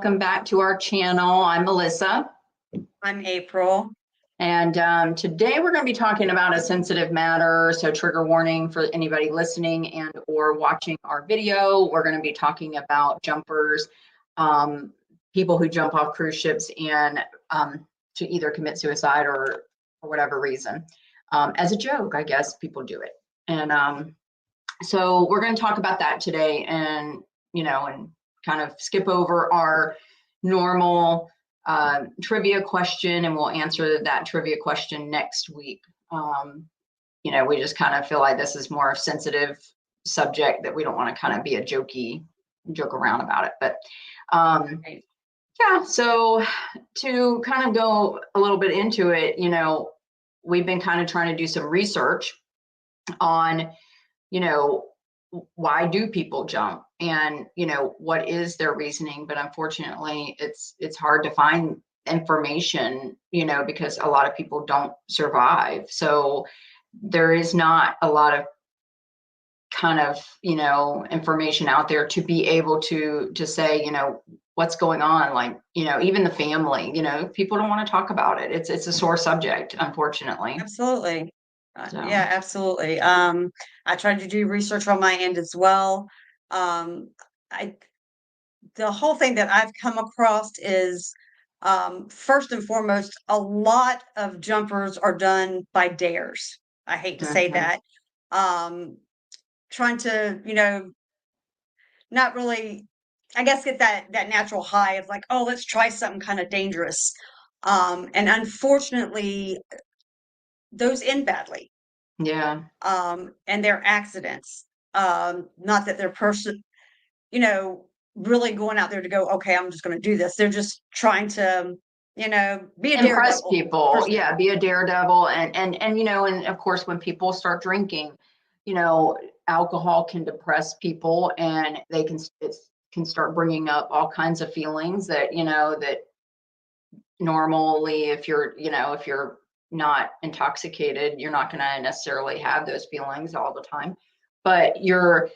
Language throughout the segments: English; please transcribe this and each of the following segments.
welcome back to our channel. I'm Melissa, I'm April. and today we're going to be talking about a sensitive matter, so trigger warning for anybody listening and or watching our video. We're going to be talking about jumpers, people who jump off cruise ships and to either commit suicide or for whatever reason. As a joke, I guess people do it. And so we're going to talk about that today and, and kind of skip over our normal trivia question, and we'll answer that trivia question next week. We just kind of feel like this is more sensitive subject that we don't want to kind of be a joke around about it. But yeah, so to kind of go a little bit into it, we've been kind of trying to do some research on why do people jump, and what is their reasoning. But unfortunately it's hard to find information, because a lot of people don't survive, so there is not a lot of kind of information out there to be able to say what's going on. Like, even the family, people don't want to talk about it. It's a sore subject, unfortunately. Absolutely. So. Yeah, absolutely. I tried to do research on my end as well. I The whole thing that I've come across is, first and foremost, a lot of jumpers are done by dares. I hate to say Mhm. that. Trying to, not really, I guess, get that natural high of like, oh, let's try something kind of dangerous. And unfortunately, those end badly. Yeah. And they're accidents. Not that they're you know, really going out there to go, okay, I'm just going to do this. They're just trying to, be a Impress daredevil per people. se. Yeah, be a daredevil. And of course when people start drinking, alcohol can depress people, and it can start bringing up all kinds of feelings that that normally, if you're not intoxicated, you're not going to necessarily have those feelings all the time. But your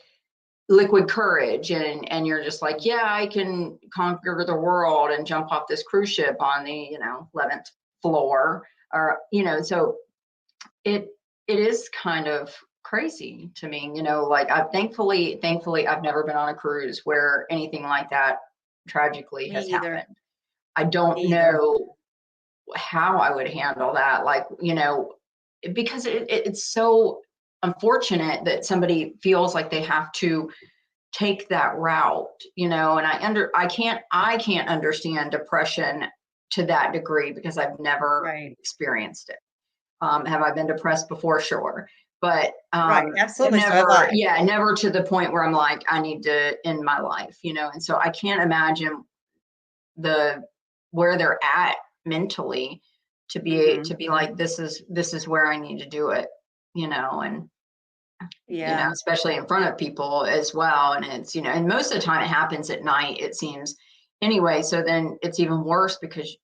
liquid courage, and you're just like, yeah, I can conquer the world and jump off this cruise ship on the 11th floor, or so it is kind of crazy to me. Like, I thankfully I've never been on a cruise where anything like that tragically Me has either. happened. I don't Me either. know how I would handle that. Like, because it's so unfortunate that somebody feels like they have to take that route, and I can't understand depression to that degree, because I've never Right. experienced it. Have I been depressed before? Sure. But Right. Absolutely. So have never, I. yeah, never to the point where I'm like, I need to end my life, and so I can't imagine the where they're at mentally Hmm. to be like, this is where I need to do it, and Yeah. especially in front of people as well. And it's, and most of the time it happens at night, it seems, anyway. So then it's even worse, because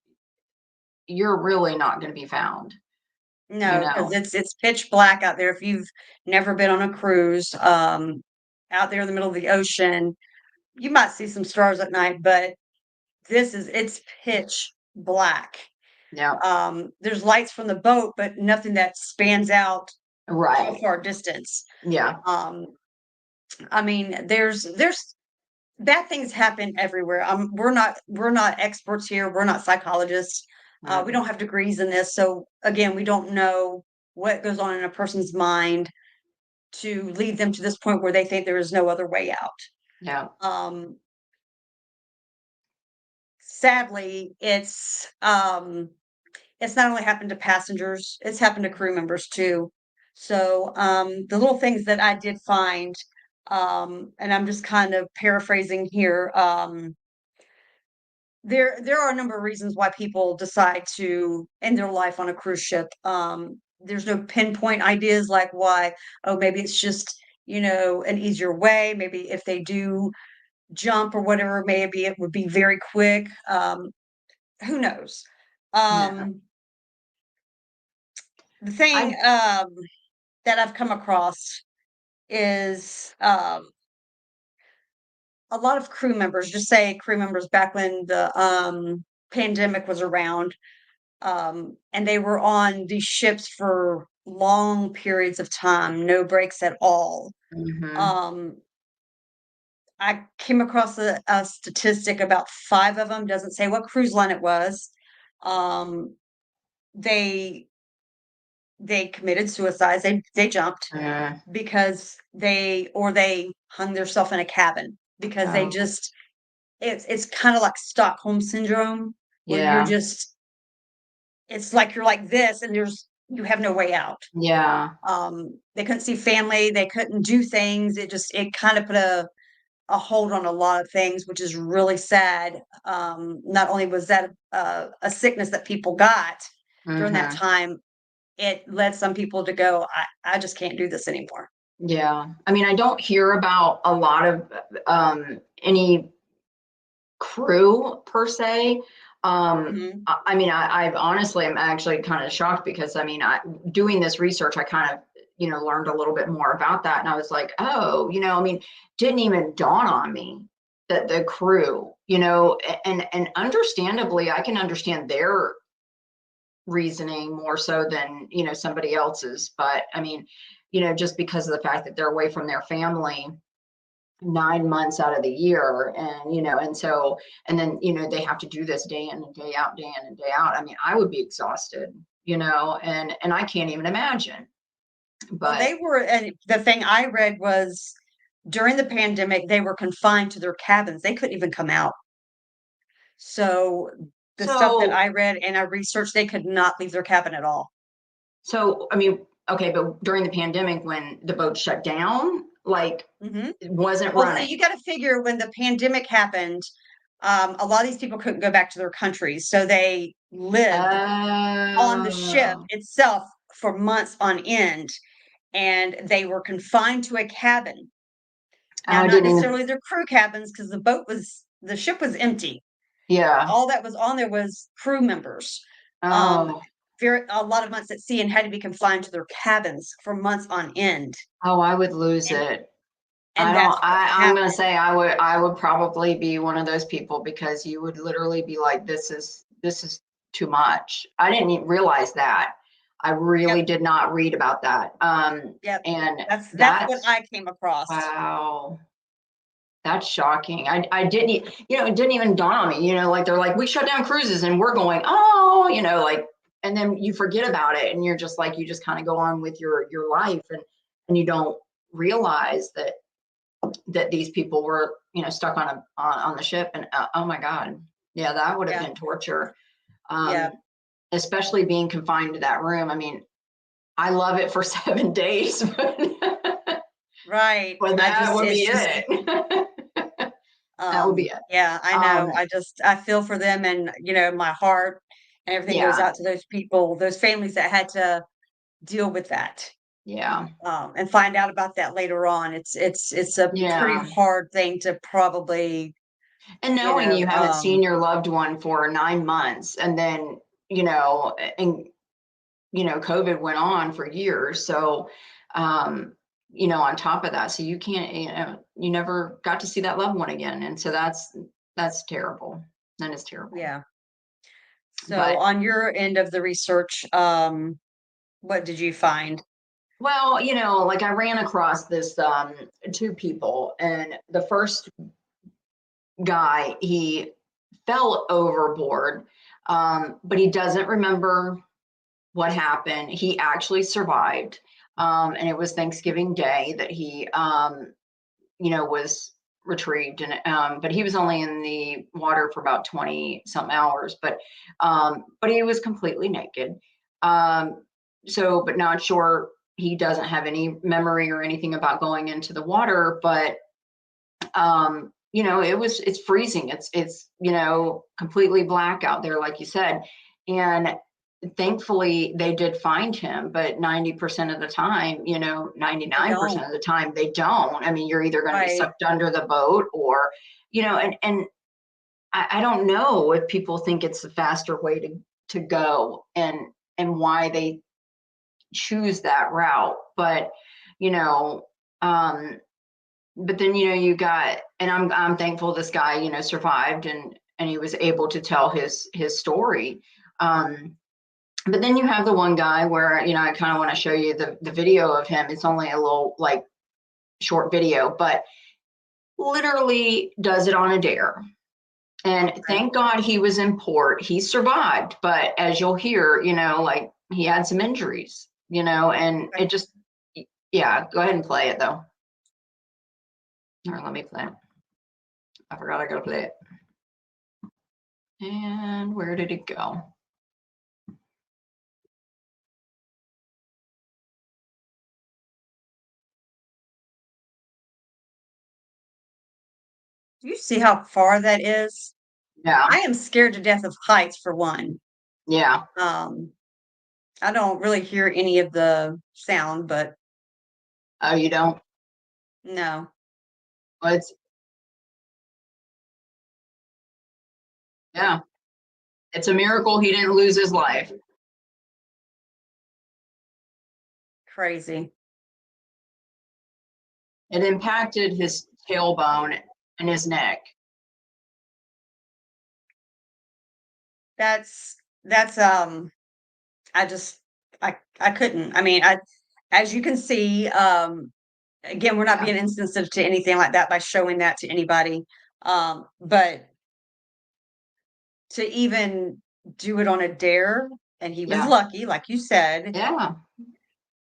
you're really not going to be found, you No, because know. it's pitch black out there. If you've never been on a cruise, out there in the middle of the ocean, you might see some stars at night, but it's pitch black. Yeah. There's lights from the boat, but nothing that spans out a Right. far distance. Yeah. Um, I mean, there's bad things happen everywhere. We're not experts here. We're not psychologists. We Mm. don't have degrees in this, so again, we don't know what goes on in a person's mind to lead them to this point where they think there is no other way out. Yeah. Um, Sadly, it's not only happened to passengers, it's happened to crew members too. So, the little things that I did find, and I'm just kind of paraphrasing here, there are a number of reasons why people decide to end their life on a cruise ship. There's no pinpoint ideas like why, oh, maybe it's just, an easier way. Maybe if they do jump or whatever, maybe it would be very quick. Who knows? Yeah. Um, the thing I that I've come across is, a lot of crew members, just say crew members back when the pandemic was around, and they were on these ships for long periods of time, no breaks at all. Mhm. Um, I came across a statistic about 5 of them, doesn't say what cruise line it was. Um, they they committed suicides, they jumped Uh, because they hung themselves in a cabin because they oh, just it's kinda like Stockholm syndrome where you're yeah, just it's like you're like this and you have no way out. yeah. They couldn't see family, they couldn't do things, it kind of put a hold on a lot of things, which is really sad. Not only was that a sickness that people got during that Mhm. time, it led some people to go, I just can't do this anymore. Yeah. I mean, I don't hear about a lot of any crew per se. Mhm. I mean, I honestly am actually kind of shocked because I mean, doing this research, I kind of, learned a little bit more about that. And I was like, oh, I mean, didn't even dawn on me that the crew, and understandably, I can understand their reasoning more so than, somebody else's. But I mean, just because of the fact that they're away from their family 9 months out of the year, and and so and then they have to do this day in and day out, day in and day out. I mean, I would be exhausted, and I can't even imagine. Well, But they were, and the thing I read was during the pandemic, they were confined to their cabins. They couldn't even come out. So the stuff that so I read and I researched, they could not leave their cabin at all. I mean, okay, but during the pandemic when the boat shut down, like, Mhm. it wasn't Well, see, you running. gotta figure when the pandemic happened, a lot of these people couldn't go back to their countries, so they lived on the ship Oh, itself for months on end, and they were confined to a cabin. Now, I not didn't even. necessarily their crew cabins, because the ship was empty. Yeah. All that was on there was crew members. Um, Oh. a lot of months at sea and had to be confined to their cabins for months on end, Oh, I would lose and it. I and don't that's what I'm gonna happened. say I would probably be one of those people because you would literally be like, this is too much. I didn't even realize that. I really Yep, did not read about that. yep. And That's what that's I came across. wow, that's shocking. I didn't, it didn't even dawn on me, like they're like, we shut down cruises and we're going, oh, like, and then you forget about it and you're just like, you just kind of go on with your life, and you don't realize that these people were, stuck on the ship. And oh my god, yeah, that would have Yeah, been torture. yeah, um Especially being confined to that room. I mean, I love it for 7 days, right. but I that just would be it's just it. That would be it. yeah, I know. um I feel for them, and my heart and everything goes yeah, out to those people, those families that had to deal with that. yeah, And find out about that later on. It's a pretty yeah. hard thing to probably, And you knowing you know, haven't seen your loved one for 9 months, and then and COVID went on for years. So, um, on top of that, so you can't, you never got to see that loved one again. And so that's terrible. That is terrible. yeah. So But on your end of the research, what did you find? well, like I ran across this two people, and the first guy, he fell overboard, but he doesn't remember what happened. He actually survived. And it was Thanksgiving Day that he, was retrieved. And but he was only in the water for about 20 some hours. But he was completely naked. But not sure. He doesn't have any memory or anything about going into the water. But it's freezing. It's completely black out there, like you said. And thankfully they did find him, but 90% of the time, They 99% don't. of the time they don't. I mean, you're either going to be Right. sucked under the boat, or and I don't know if people think it's the faster way to go, and why they choose that route. But you know um but then, you know, you got, and I'm thankful this guy, you know, survived and he was able to tell his story. But then you have the one guy where, you know, I kind of want to show you the video of him. It's only a little like short video, but literally does it on a dare. And Okay. thank God he was in port. He survived, but as you'll hear, you know, like he had some injuries, you know, and Okay. it just, yeah, go ahead and play it though. All right, let me play it. I forgot I gotta play it. And where did it go? Do you see how far that is? Yeah, I am scared to death of heights for one. yeah. Um, I don't really hear any of the sound, but Oh, you don't? no. Well, it's, yeah, it's a miracle he didn't lose his life. Crazy. It impacted his tailbone and his neck. That's I just I couldn't. I mean, I as you can see, again, we're not Yeah, being insensitive to anything like that by showing that to anybody. But to even do it on a dare, and he was yeah, lucky, like you said. yeah,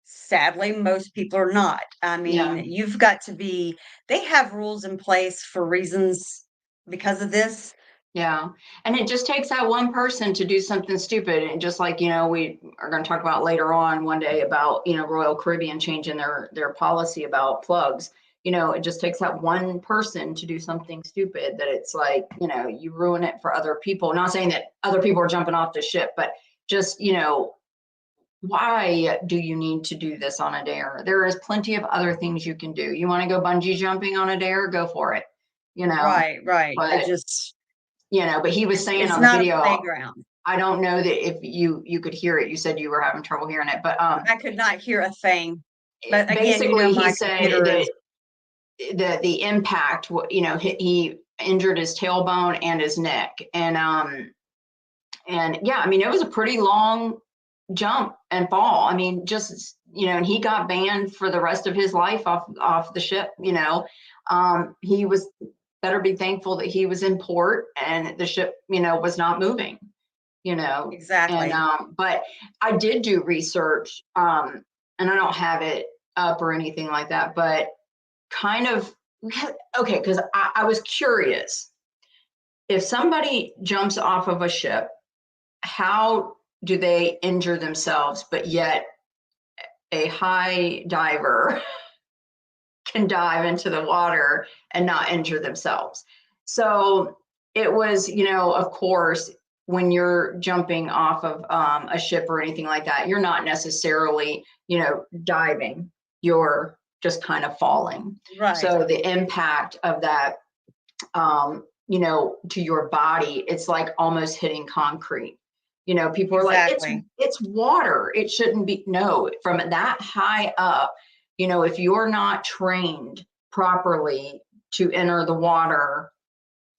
Sadly, most people are not. I mean, yeah. you've got to be they have rules in place for reasons because of this. Yeah. And it just takes that one person to do something stupid. And just like, you know, we are going to talk about later on one day about, you know, Royal Caribbean changing their policy about plugs. You know, it just takes that one person to do something stupid that it's like, you know, you ruin it for other people. Not saying that other people are jumping off the ship, but just, you know, why do you need to do this on a dare? There is plenty of other things you can do. You want to go bungee jumping on a dare? Go for it, you know, Right, right. It but just you know, but he was saying it's on the not a video, playground. I don't know that if you could hear it. You said you were having trouble hearing it, but I could not hear a thing. But again, basically he my said computer that is the impact, you know, he injured his tailbone and his neck, and yeah, I mean it was a pretty long jump and fall. I mean, just you know, and he got banned for the rest of his life off the ship. You know, he was better be thankful that he was in port and the ship, you know, was not moving. You know, and exactly. but I did do research, and I don't have it up or anything like that, but kind of okay, because I was curious if somebody jumps off of a ship, how do they injure themselves, but yet a high diver can dive into the water and not injure themselves. So it was, you know, of course, when you're jumping off of a ship or anything like that, you're not necessarily, you know, diving. You're just kind of falling. Right. So the impact of that, you know, to your body, it's like almost hitting concrete. You know, people are like, Exactly. it's water. It shouldn't be. No, from that high up, you know, if you're not trained properly to enter the water,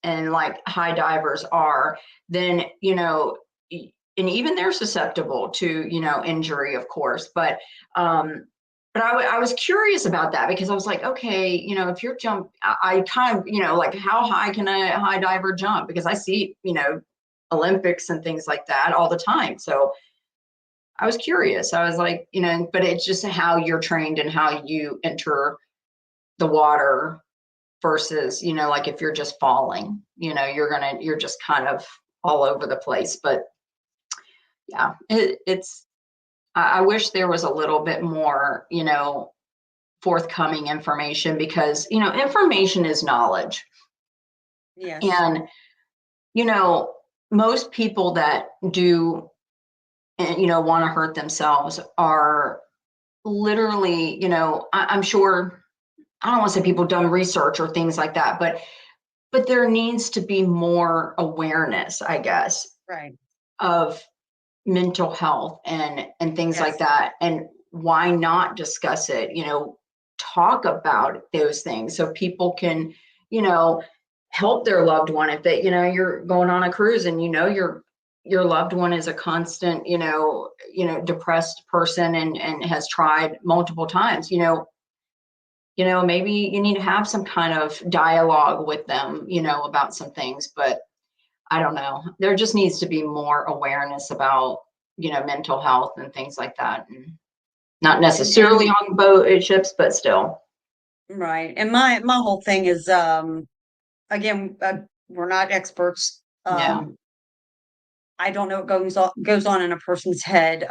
and like high divers are, then you know, and even they're susceptible to, you know, injury, of course. But I was curious about that because I was like, okay, you know, if you're I kind of, you know, like how high can a high diver jump? Because I see, you know, Olympics and things like that all the time. So I was curious. I was like, you know, but it's just how you're trained and how you enter the water versus, you know, like if you're just falling, you know, you're just kind of all over the place. But yeah, it's I wish there was a little bit more, you know, forthcoming information because, you know, information is knowledge. Yes. And, you know, most people that do, you know, want to hurt themselves are literally, you know, I'm sure, I don't want to say people done research or things like that, but there needs to be more awareness, I guess, Right. of mental health and things like Yes. that. And why not discuss it? You know, talk about those things so people can, you know, help their loved one if they, you're going on a cruise and your loved one is a constant, depressed person and has tried multiple times, maybe you need to have some kind of dialogue with them, about some things, but I don't know. There just needs to be more awareness about, mental health and things like that. And not necessarily And on boat ships, but still. right. And my whole thing is, again, we're not experts. Yeah. I don't know what goes on in a person's head.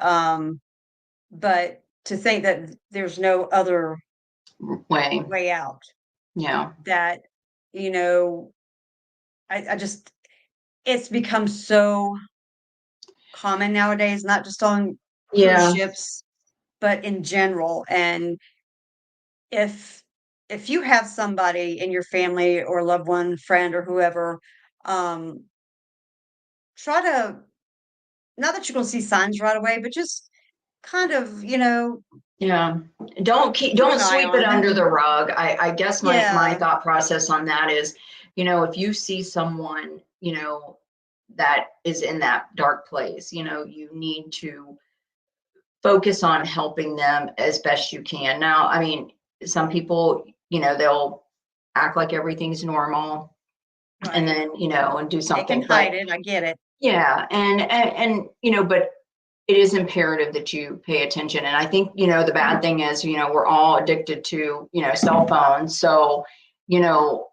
But to think that there's no other Way. way out, Yeah. that, you know, I just, it's become so common nowadays, not just on cruise Yeah. ships, but in general. And if if you have somebody in your family or loved one, friend or whoever, um, try to, not that you're gonna see signs right away, but just kind of, Yeah. keep Don't an eye sweep it on them. under the rug. I guess my Yeah, thought process on that is, if you see someone, that is in that dark place, you need to focus on helping them as best you can. Now, I mean, some people, they'll act like everything's normal and right. then, and do They can something, but hide it, I get it. yeah, and but it is imperative that you pay attention. And I think, the bad thing is, we're all addicted to, cell phones. So, you know,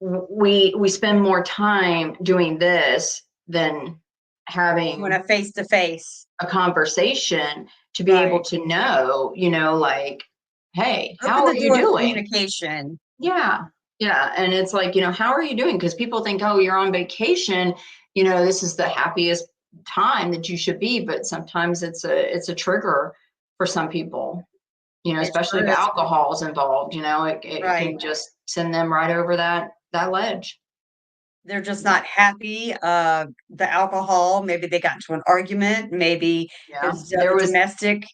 we spend more time doing this than When a having face to face. a conversation to be able Right. to know, like, hey, Open how the are you door of doing? communication. Yeah. Yeah. And it's like, how are you doing? Because people think, oh, you're on vacation, this is the happiest time that you should be. But sometimes it's a trigger for some people, It especially sure if is. alcohol is involved, it Right. can just send them right over that ledge. They're just not happy. The alcohol, maybe they got into an argument, maybe Yeah. there's There was domestic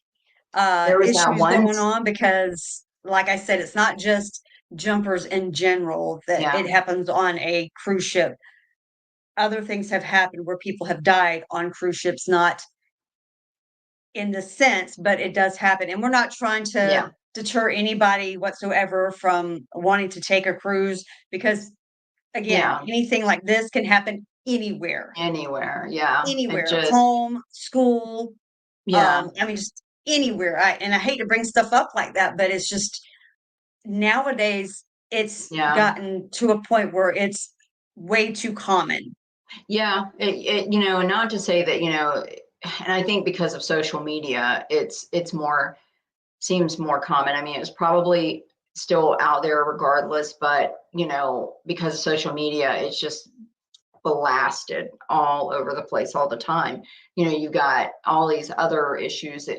there was that issues going once. on, because like I said, it's not just jumpers in general that Yeah. it happens on a cruise ship. Other things have happened where people have died on cruise ships, not in the sense, but it does happen. And we're not trying to Yeah. deter anybody whatsoever from wanting to take a cruise, because again, Yeah. anything like this can happen anywhere, Anywhere. Yeah. It anywhere, just, home, school, yeah. I mean, just anywhere. And I hate to bring stuff up like that, but it's just nowadays it's Yeah. gotten to a point where it's way too common. Yeah, and not to say that, and I think because of social media, it's more seems more common. I mean, it's probably still out there regardless, but because of social media, it's just blasted all over the place all the time. You got all these other issues that,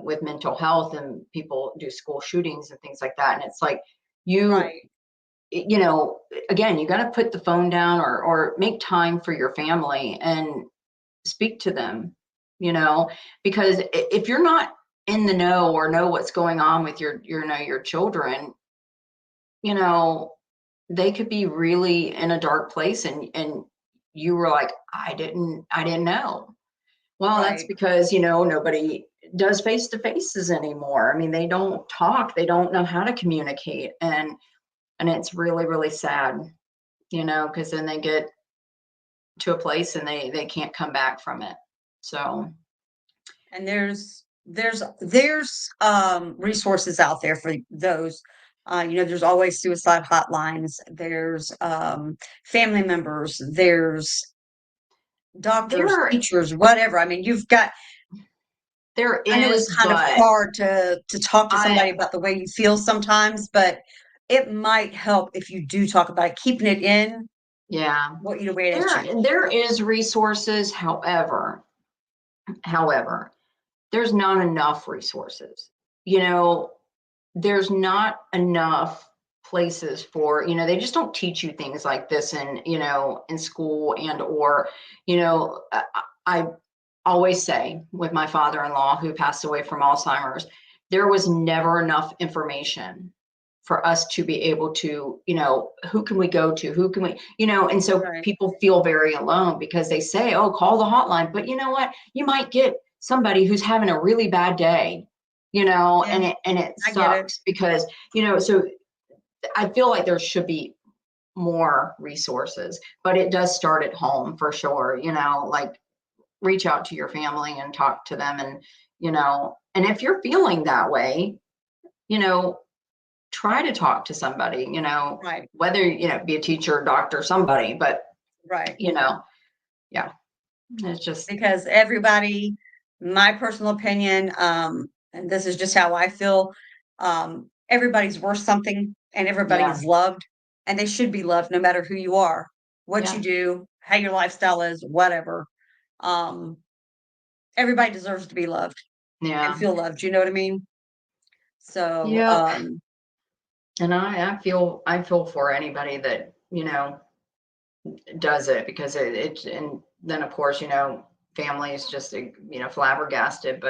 with mental health and people do school shootings and things like that. And it's like you Right. you know, again, you got to put the phone down or make time for your family and speak to them, because if you're not in the know or know what's going on with your children, you know, they could be really in a dark place and you were like, I didn't know. Well, that's Right. because, nobody does face to faces anymore. I mean, they don't talk, they don't know how to communicate. And it's really, really sad, because then they get to a place and they can't come back from it. So And there's resources out there for those. There's always suicide hotlines, there's family members, there's doctors, there teachers, whatever. I mean, you've got, there I know it's is, kind of but hard to talk to I somebody about the way you feel sometimes, but it might help if you do talk about it. Keeping it in yeah, won't eat away at there you. there is resources. However, there's not enough resources. You know, there's not enough places for, they just don't teach you things like this in school and or, I always say with my father-in-law who passed away from Alzheimer's, there was never enough information for us to be able to, who can we go to? Who can we, and so Right. people feel very alone because they say, oh, call the hotline. But you know what? You might get somebody who's having a really bad day, Yeah, and it I get it. sucks because, so I feel like there should be more resources, but it does start at home for sure, like reach out to your family and talk to them and if you're feeling that way, you know, try to talk to somebody, Right, whether, be a teacher, doctor, somebody, but, right. you know, yeah, it's just, Because everybody, my personal opinion, and this is just how I feel, everybody's worth something and everybody yeah, is loved and they should be loved no matter who you are, what you yeah, do, how your lifestyle is, whatever. Um, everybody deserves to be loved and yeah, feel loved. You know what I mean? So, yep. And I feel for anybody that, does it because and then of course, family is just, flabbergasted,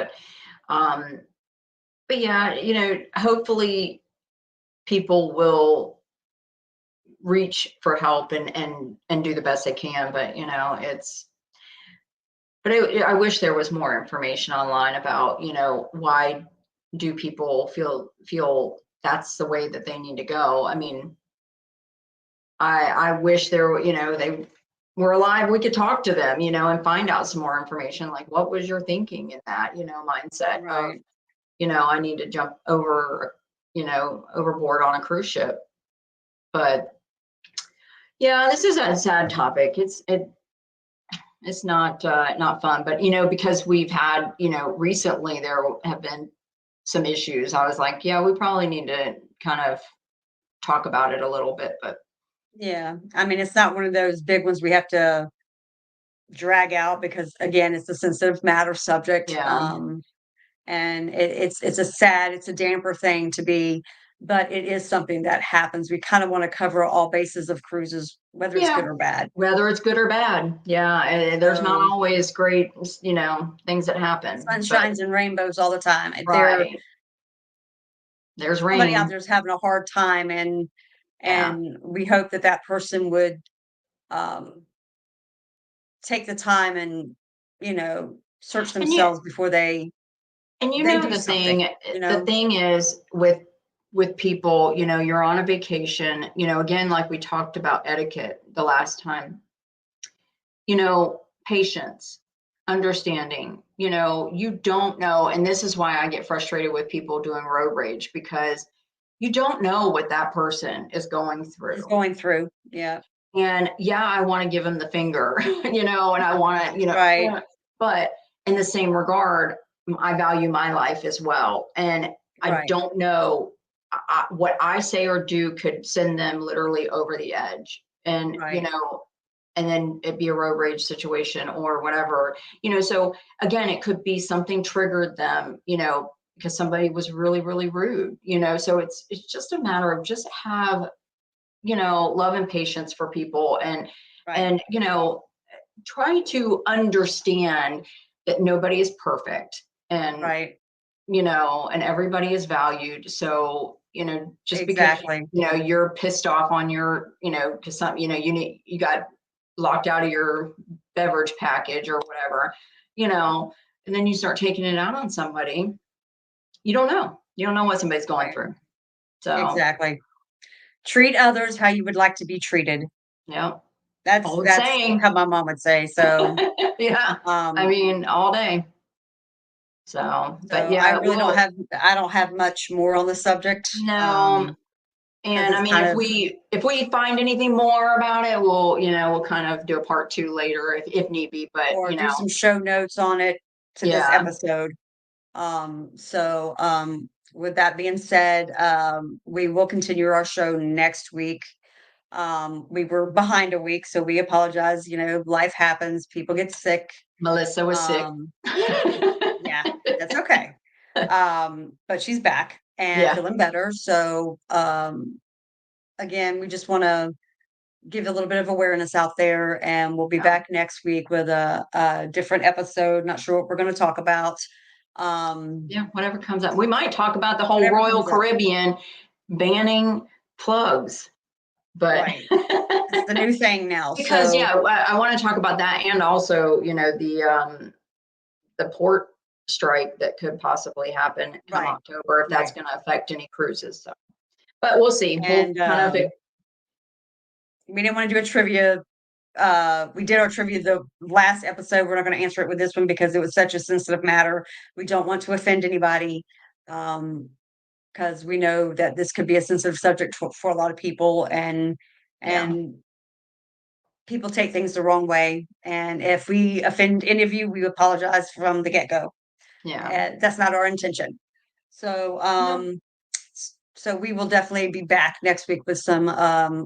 um, but yeah, hopefully people will reach for help and do the best they can. But I wish there was more information online about, why do people feel that's the way that they need to go. I mean, I wish there were, they were alive, we could talk to them, and find out some more information, like what was your thinking in that, mindset of, right. I need to jump overboard on a cruise ship. But yeah, this is a sad topic. It's not fun, but because we've had, recently there have been some issues. I was like, yeah, we probably need to kind of talk about it a little bit, but Yeah. I mean, it's not one of those big ones we have to drag out because, again, it's a sensitive matter subject. yeah, And it's a damper thing to be, but it is something that happens. We kind of want to cover all bases of cruises, whether it's yeah, good or bad. whether it's good or bad, yeah, there's not So always great, things that happen, but sunshines and rainbows all the time. right, there's Somebody out rain. there is having a hard time, and Yeah, we hope that that person would um, take the time and search and you themselves before they And do the something. thing, You the know, thing is with people, you're on a vacation, again, like we talked about etiquette the last time, patience, understanding, you don't know. And this is why I get frustrated with people doing road rage because you don't know what that person is going is through. going through. Yeah, And yeah, I want to give them the finger, and I want to, right, but in the same regard, I value my life as well. And I right, don't know what I say or do could send them literally over the edge. right, And then it'd be a road rage situation or whatever, so again, it could be something triggered them, because somebody was really, really rude, so it's just a matter of just have love and patience for people right, and try to understand that nobody is perfect and right. and everybody is valued. So just because Exactly. you're pissed off on your because some you got locked out of your beverage package or whatever, and then you start taking it out on somebody, you don't know what somebody's going Right. through. So Exactly. Treat others how you would like to be treated. yeah, old That's saying. how my mom would say. So, Yeah, I um, mean, all day. So, but so I yeah, really I don't have much more on the subject. no, Because and I it's mean, kind if of, we find anything more about it, we'll kind of do a part two later if need be. But or do some show notes on it to this yeah, episode. With that being said, we will continue our show next week. We were behind a week, so we apologize. Life happens, people get sick. Melissa was sick. Um, yeah, that's okay. But she's back and Yeah, feeling better. So, again, we just want to give a little bit of awareness out there, and we'll be yeah, back next week with a different episode. Not sure what we're going to talk about. Um, yeah. Whatever comes up, we might talk about the whole whatever Royal comes up. Caribbean banning plugs, but Right. It's the new thing now. because So yeah, I want to talk about that, and also, you know, the port strike that could possibly happen come right, October, if that's right. going to affect any cruises. So, but we'll see. We'll And kind of, we didn't want to do a trivia. We did our trivia the last episode. We're not going to answer it with this one because it was such a sensitive matter. We don't want to offend anybody. Because we know that this could be a sensitive subject for a lot of people, and yeah, people take things the wrong way. And if we offend any of you, we apologize from the get-go. yeah. That's not our intention. So No, so we will definitely be back next week with some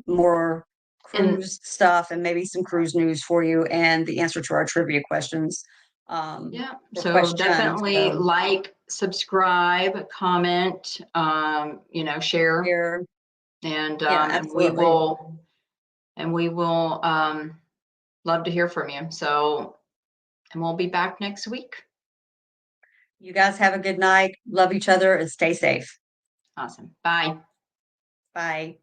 more and cruise stuff and maybe some cruise news for you and the answer to our trivia questions. yeah, Or so questions. definitely So like, subscribe, comment, you know, share, here, and yeah, absolutely. we will love to hear from you. So, and we'll be back next week. You guys have a good night. Love each other and stay safe. Awesome. Bye. Bye.